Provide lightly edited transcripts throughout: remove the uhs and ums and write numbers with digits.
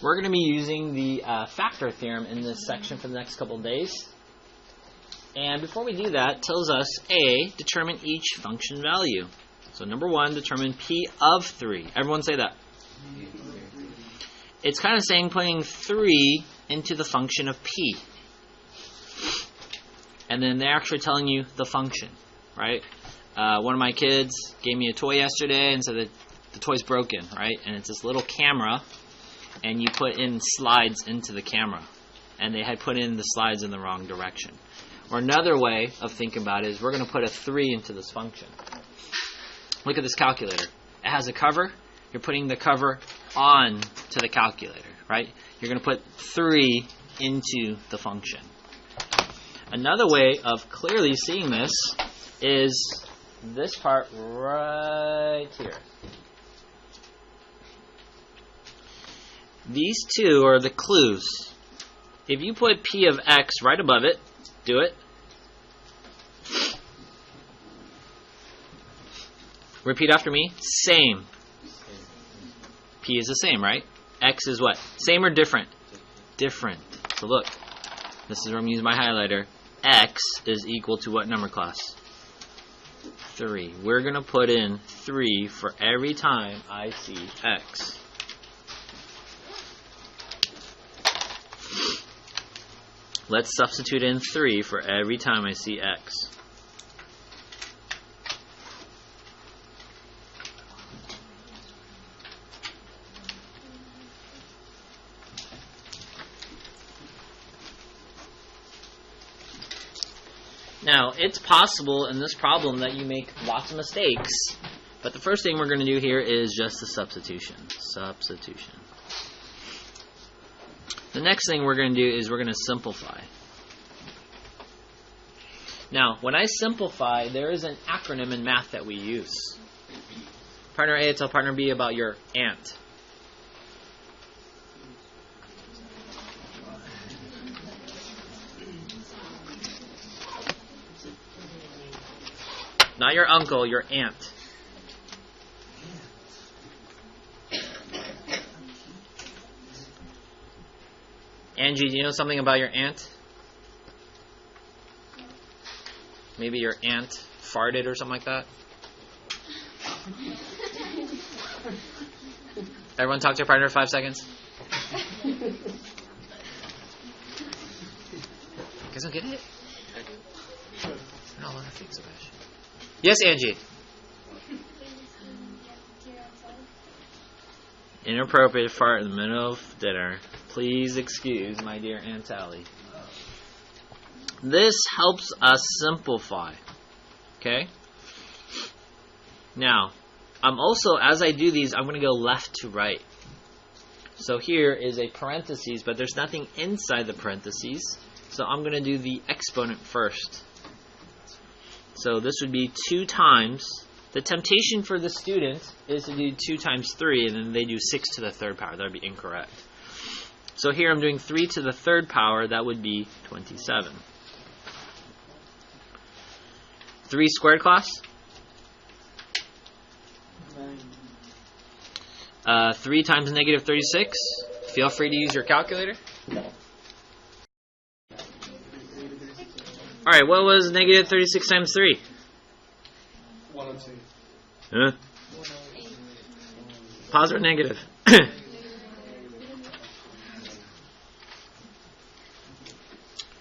we're going to be using the factor theorem in this section for the next couple of days. And before we do that, it tells us, A, determine each function value. So number 1, determine P of 3. Everyone say that. It's kind of saying putting 3 into the function of P. And then they're actually telling you the function, right? One of my kids gave me a toy yesterday and said that the toy's broken, right? And it's this little camera, and you put in slides into the camera. And they had put in the slides in the wrong direction. Or another way of thinking about it is we're going to put a 3 into this function. Look at this calculator. It has a cover. You're putting the cover on to the calculator, right? You're going to put 3 into the function. Another way of clearly seeing this is this part right here. These two are the clues. If you put P of X right above it, do it. Repeat after me. Same. P is the same, right? X is what? Same or different? Different. So look. This is where I'm using my highlighter. X is equal to what number, class? 3. We're going to put in 3 for every time I see X. Let's substitute in 3 for every time I see X. Now, it's possible in this problem that you make lots of mistakes, but the first thing we're going to do here is just the substitution. Substitution. The next thing we're going to do is we're going to simplify. Now, when I simplify, there is an acronym in math that we use. Partner A, tell partner B about your aunt. Not your uncle, your aunt. Angie, do you know something about your aunt? Maybe your aunt farted or something like that? Everyone talk to your partner for 5 seconds. You guys don't get it? No, I think so. Yes, Angie. Inappropriate fart in the middle of dinner. Please excuse my dear Aunt Sally. This helps us simplify. Okay? Now, I'm also, as I do these, I'm going to go left to right. So here is a parentheses, but there's nothing inside the parentheses. So I'm going to do the exponent first. So this would be 2 times. The temptation for the student is to do 2 times 3, and then they do 6 to the 3rd power. That would be incorrect. So here I'm doing 3 to the 3rd power. That would be 27. 3 squared, class? 3 times negative 36. Feel free to use your calculator. Alright, what was negative 36 times 3? 102. Huh? Positive or negative?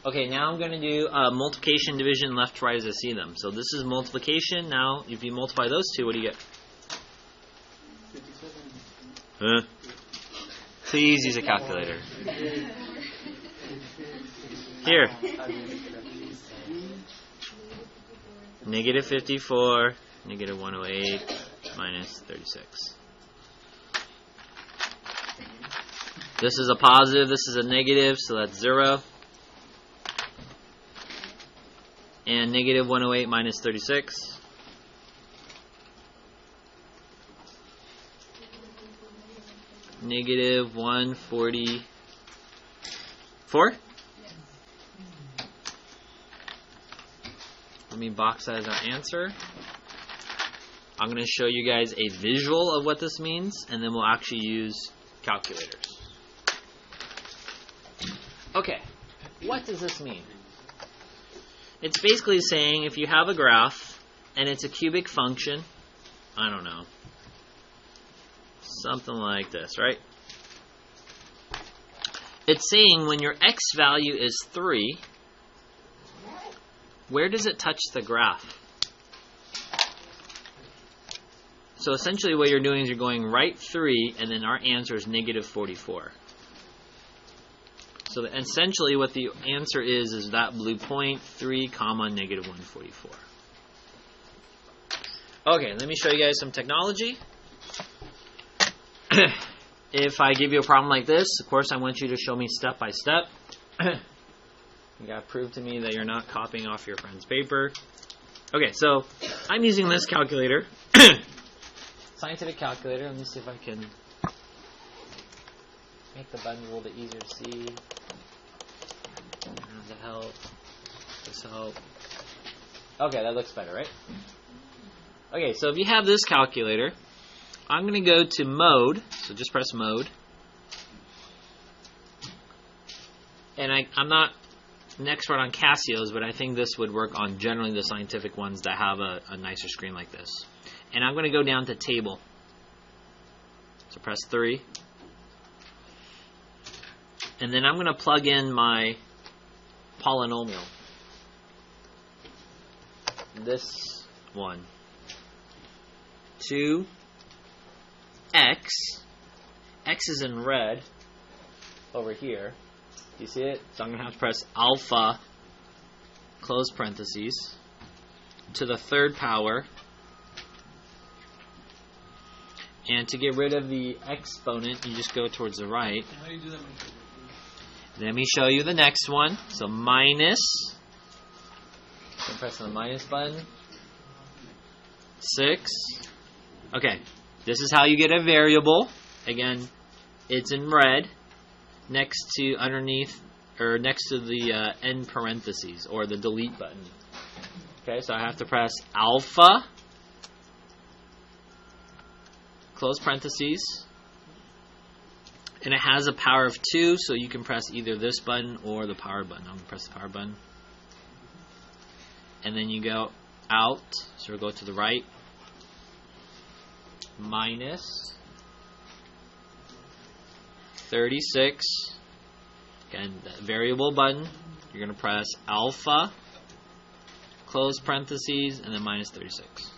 Okay, now I'm going to do multiplication, division, left to right as I see them. So this is multiplication. Now, if you multiply those two, what do you get? 57. Huh? Please use a calculator. Here. Negative 54, negative 108, minus 36. This is a positive, this is a negative, so that's 0. And negative 108 minus 36. Negative 144. Let me box that as our answer. I'm going to show you guys a visual of what this means, and then we'll actually use calculators. Okay, what does this mean? It's basically saying if you have a graph and it's a cubic function, I don't know, something like this, right? It's saying when your x value is 3, where does it touch the graph? So essentially what you're doing is you're going right 3, and then our answer is negative 44. So essentially what the answer is that blue point, 3, comma, negative 144. Okay, let me show you guys some technology. If I give you a problem like this, of course I want you to show me step by step. You gotta prove to me that you're not copying off your friend's paper. Okay, so I'm using this calculator. Scientific calculator. Let me see if I can make the button a little bit easier to see. Does that help? Does this help? Okay, that looks better, right? Okay, so if you have this calculator, I'm going to go to mode. So just press mode. And I'm not an expert on Casios, but I think this would work on generally the scientific ones that have a nicer screen like this. And I'm going to go down to table. So press 3. And then I'm going to plug in my polynomial. This one. 2x. X is in red over here. Do you see it? So I'm going to have to press alpha, close parentheses, to the third power. And to get rid of the exponent, you just go towards the right. How do you do that? Let me show you the next one. So minus. So I'm pressing the minus button. 6. Okay. This is how you get a variable. Again, it's in red next to underneath or next to the end parentheses or the delete button. Okay, so I have to press alpha, close parentheses, and it has a power of 2, so you can press either this button or the power button. I'm going to press the power button. And then you go out, so we'll go to the right, minus 36, again, the variable button, you're going to press alpha, close parentheses, and then minus 36.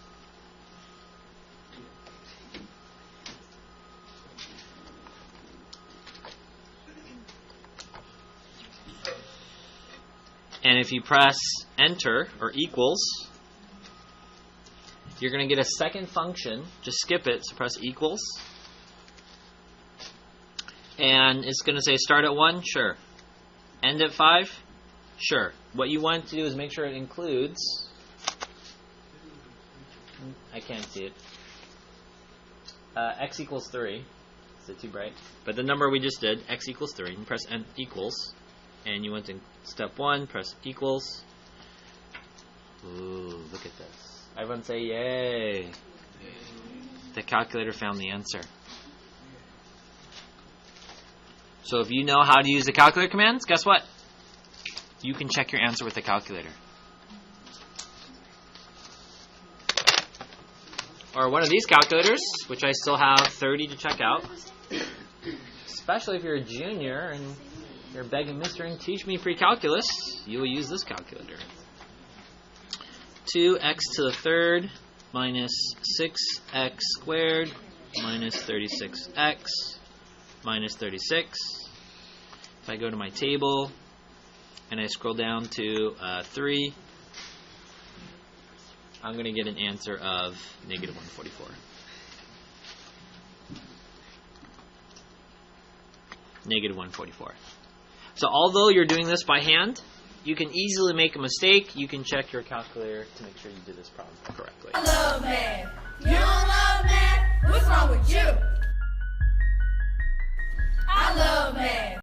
And if you press enter or equals, you're going to get a second function. Just skip it, so press equals. And it's going to say start at 1, sure. End at 5, sure. What you want to do is make sure it includes, I can't see it, x equals 3. Is it too bright? But the number we just did, x equals 3, and press n equals. And you went to step 1, press equals. Ooh, look at this. Everyone say yay. The calculator found the answer. So if you know how to use the calculator commands, guess what? You can check your answer with the calculator. Or one of these calculators, which I still have 30 to check out. Especially if you're a junior and you're begging, Mr. teach me pre-calculus, you will use this calculator. 2x to the third minus 6x squared minus 36x minus 36. If I go to my table and I scroll down to 3, I'm going to get an answer of negative 144. Negative 144. So although you're doing this by hand, you can easily make a mistake. You can check your calculator to make sure you did this problem correctly. I love math. You don't love math? What's wrong with you? I love math.